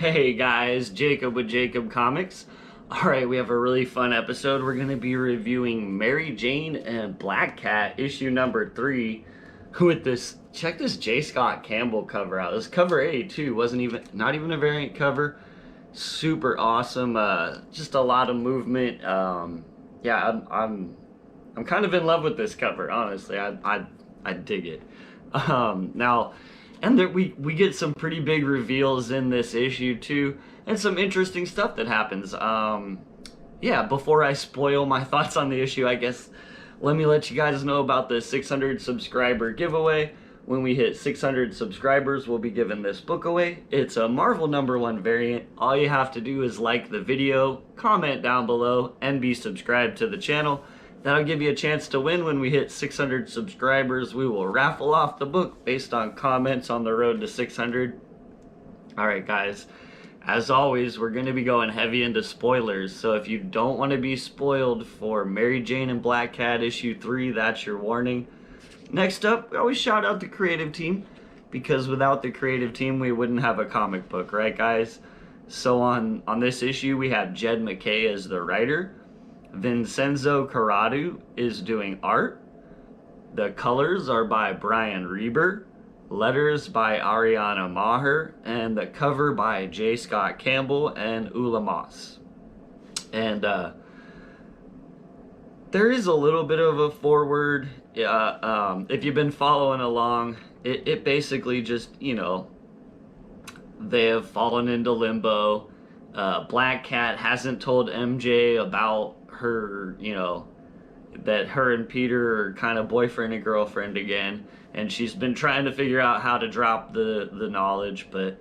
Hey guys, Jacob with Jacob Comics. Alright, we have a really fun episode. We're going to be reviewing Mary Jane and Black Cat, issue number 3. With this, check this J. Scott Campbell cover out. This cover A too, not even a variant cover. Super awesome. Just a lot of movement. Yeah, I'm kind of in love with this cover, honestly. I dig it. Now, and there, we get some pretty big reveals in this issue too, and some interesting stuff that happens. Yeah, before I spoil my thoughts on the issue, I guess let me let you guys know about the 600 subscriber giveaway. When we hit 600 subscribers, we'll be giving this book away. It's a Marvel #1 variant. All you have to do is like the video, comment down below, and be subscribed to the channel. That'll give you a chance to win when we hit 600 subscribers. We will raffle off the book based on comments on the road to 600. Alright guys, as always, we're going to be going heavy into spoilers. So if you don't want to be spoiled for Mary Jane and Black Cat issue 3, that's your warning. Next up, we always shout out the creative team, because without the creative team we wouldn't have a comic book, right guys? So on this issue we have Jed MacKay as the writer. Vincenzo Corrado is doing art. The colors are by Brian Reber. Letters by Ariana Maher. And the cover by J. Scott Campbell and Ula Moss. And there is a little bit of a forward. If you've been following along, it basically just, you know, they have fallen into limbo. Black Cat hasn't told MJ about her, you know, that her and Peter are kind of boyfriend and girlfriend again, and she's been trying to figure out how to drop the knowledge, but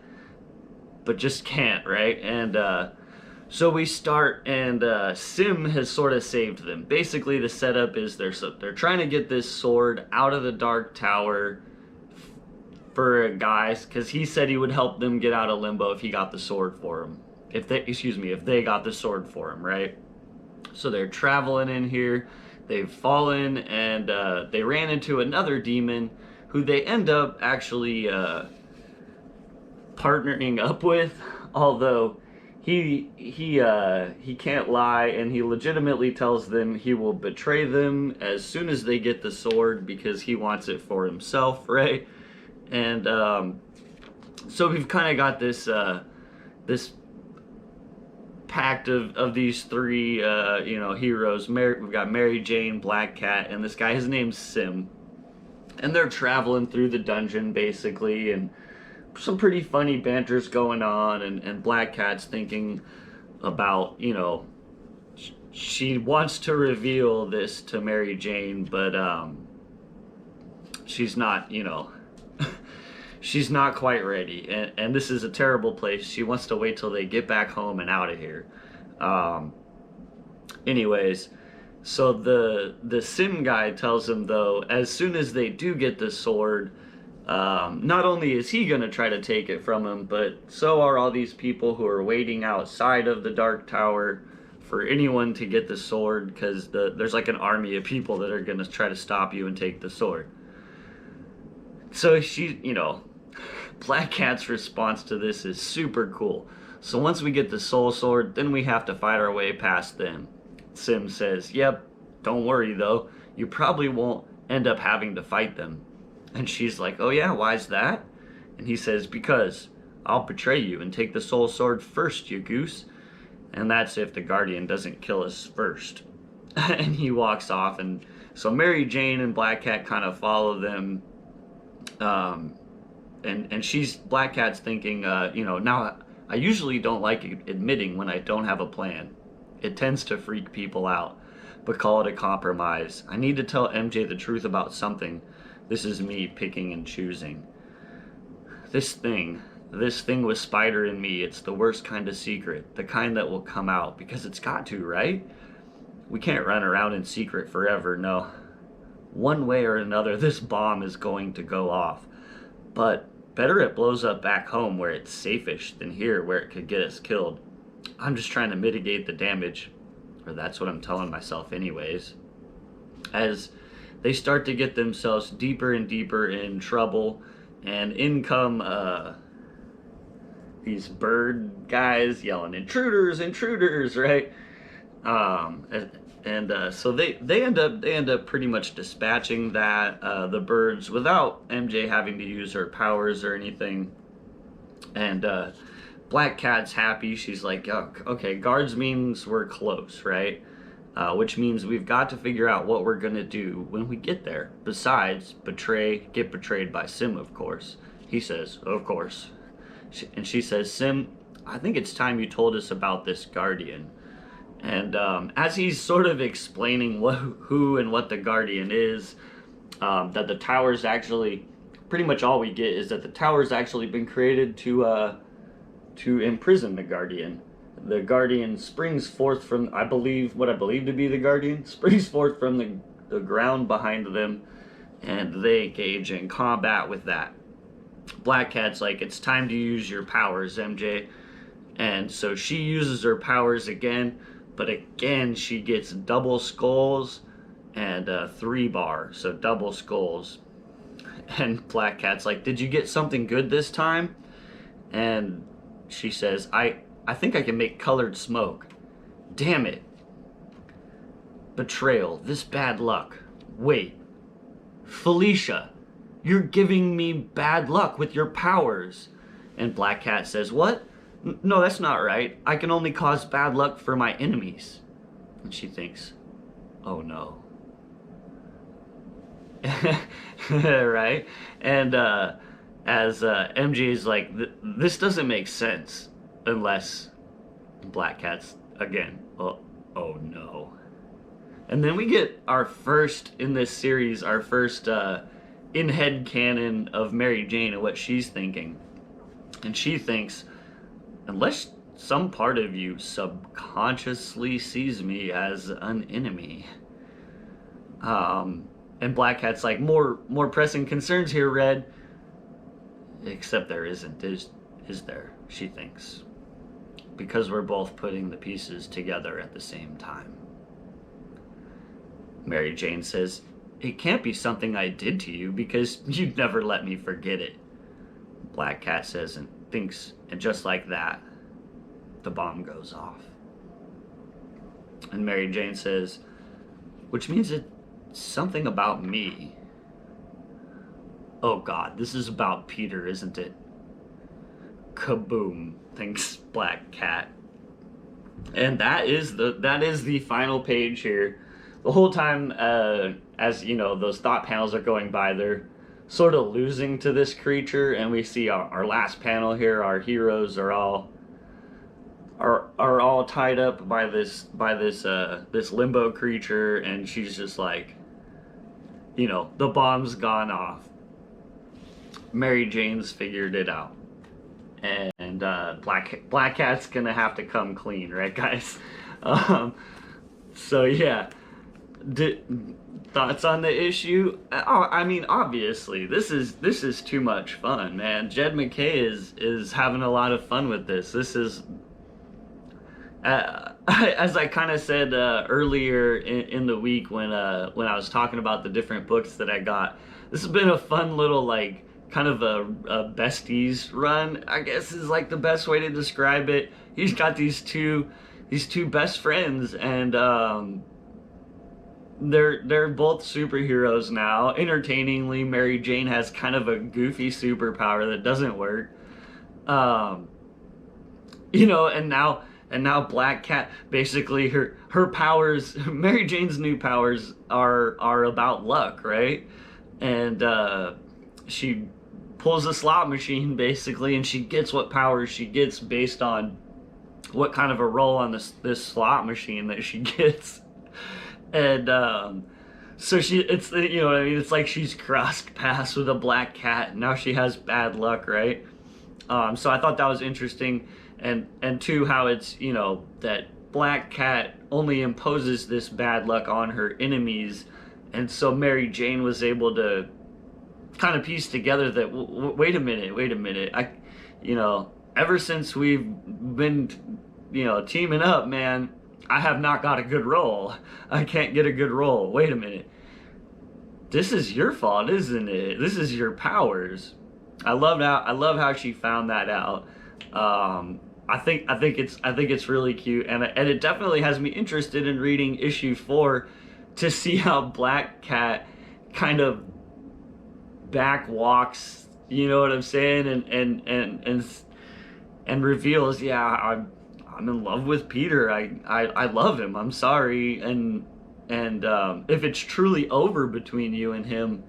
just can't, right? And so we start, and Sim has sort of saved them. Basically the setup is they're trying to get this sword out of the Dark Tower for guys, because he said he would help them get out of limbo if he got the sword for him. If they got the sword for him, right? So they're traveling in here, they've fallen, and they ran into another demon who they end up actually partnering up with, although he can't lie, and he legitimately tells them he will betray them as soon as they get the sword because he wants it for himself, right? And so we've kind of got this this pact of these three you know, heroes. We've got Mary Jane, Black Cat, and this guy, his name's Sim, and they're traveling through the dungeon basically, and some pretty funny banter's going on, and Black Cat's thinking about, you know, she wants to reveal this to Mary Jane, but she's not, you know, she's not quite ready, and this is a terrible place. She wants to wait till they get back home and out of here. Anyways, so the Sim guy tells him, though, as soon as they do get the sword, not only is he gonna try to take it from him, but so are all these people who are waiting outside of the Dark Tower for anyone to get the sword, because there's like an army of people that are gonna try to stop you and take the sword. So she, you know, Black Cat's response to this is super cool. So once we get the soul sword, then we have to fight our way past them. Sim says, yep, don't worry though, you probably won't end up having to fight them. And she's like, oh yeah, why's that? And he says, because I'll betray you and take the soul sword first, you goose. And that's if the Guardian doesn't kill us first. And he walks off, and so Mary Jane and Black Cat kind of follow them. And Black Cat's thinking, you know, now I usually don't like admitting when I don't have a plan. It tends to freak people out, but call it a compromise. I need to tell MJ the truth about something. This is me picking and choosing. This thing with Spider and me, it's the worst kind of secret, the kind that will come out, because it's got to, right? We can't run around in secret forever, no. One way or another, this bomb is going to go off. But better it blows up back home where it's safe-ish than here where it could get us killed. I'm just trying to mitigate the damage, or that's what I'm telling myself anyways. As they start to get themselves deeper and deeper in trouble, and in come these bird guys yelling intruders, intruders, right? Um, so they end up pretty much dispatching the birds without MJ having to use her powers or anything. And Black Cat's happy. She's like, oh, okay, guards means we're close, right? Which means we've got to figure out what we're gonna do when we get there. Besides, get betrayed by Sim, of course. He says, of course. And she says, Sim, I think it's time you told us about this Guardian. And as he's sort of explaining who and what the Guardian is, that the tower's actually, pretty much all we get is that the tower's actually been created to imprison the Guardian. The Guardian springs forth from, what I believe to be the Guardian, springs forth from the ground behind them, and they engage in combat with that. Black Cat's like, it's time to use your powers, MJ. And so she uses her powers again, but again she gets double skulls and 3-bar, so double skulls. And Black Cat's like, did you get something good this time? And she says, I think I can make colored smoke. Damn it. Betrayal, this bad luck. Wait, Felicia, you're giving me bad luck with your powers. And Black Cat says, what? No, that's not right. I can only cause bad luck for my enemies. And she thinks, oh no. Right? And as MJ's like, this doesn't make sense unless Black Cat's again, oh no. And then we get our first in this series, our first in-head canon of Mary Jane and what she's thinking. And she thinks, unless some part of you subconsciously sees me as an enemy. And Black Cat's like, more pressing concerns here, Red. Except there isn't, is there? She thinks. Because we're both putting the pieces together at the same time. Mary Jane says, it can't be something I did to you because you'd never let me forget it. Black Cat says and thinks, and just like that, the bomb goes off. And Mary Jane says, which means it's something about me. Oh God, this is about Peter, isn't it? Kaboom, thinks Black Cat. And that is the final page here. The whole time, as you know, those thought panels are going by, they're sort of losing to this creature, and we see our last panel here. Our heroes are all tied up by this limbo creature, and she's just like, you know, the bomb's gone off. Mary Jane's figured it out, and Black Cat's gonna have to come clean, right, guys? So yeah, thoughts on the issue? I mean, obviously, this is too much fun, man. Jed MacKay is having a lot of fun with this. This is, as I kind of said earlier in the week when I was talking about the different books that I got. This has been a fun little, like, kind of a besties run, I guess is like the best way to describe it. He's got these two best friends, and they're both superheroes now. Entertainingly, Mary Jane has kind of a goofy superpower that doesn't work. You know, and now Black Cat, basically her powers, Mary Jane's new powers are about luck, right? And she pulls a slot machine basically, and she gets what powers she gets based on what kind of a roll on this slot machine that she gets. And so it's, you know what I mean, it's like she's crossed paths with a Black Cat, and now she has bad luck, right? So I thought that was interesting, and two, how it's, you know, that Black Cat only imposes this bad luck on her enemies, and so Mary Jane was able to kind of piece together that wait a minute, you know, ever since we've been, you know, teaming up, man, I have not got a good roll. I can't get a good roll. Wait a minute. This is your fault, isn't it? This is your powers. I love how she found that out. I think it's really cute, and it definitely has me interested in reading issue 4 to see how Black Cat kind of back walks, you know what I'm saying, and reveals, yeah, I'm in love with Peter. I love him. I'm sorry, and if it's truly over between you and him,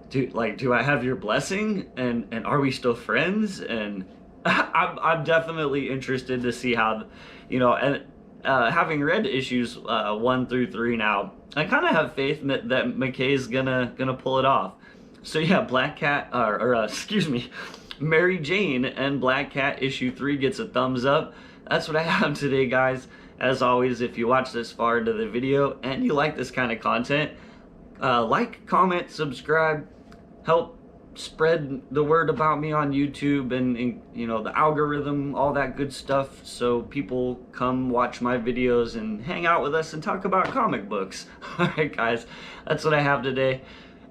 do I have your blessing, and are we still friends? And I'm definitely interested to see how, and having read issues 1 through 3 now, I kind of have faith that McKay's gonna pull it off. So yeah, Black Cat, excuse me, Mary Jane and Black Cat issue 3 gets a thumbs up. That's what I have today, guys. As always, if you watch this far into the video and you like this kind of content, like, comment, subscribe, help spread the word about me on YouTube and the algorithm, all that good stuff, so people come watch my videos and hang out with us and talk about comic books. Alright guys, that's what I have today.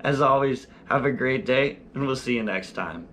As always, have a great day, and we'll see you next time.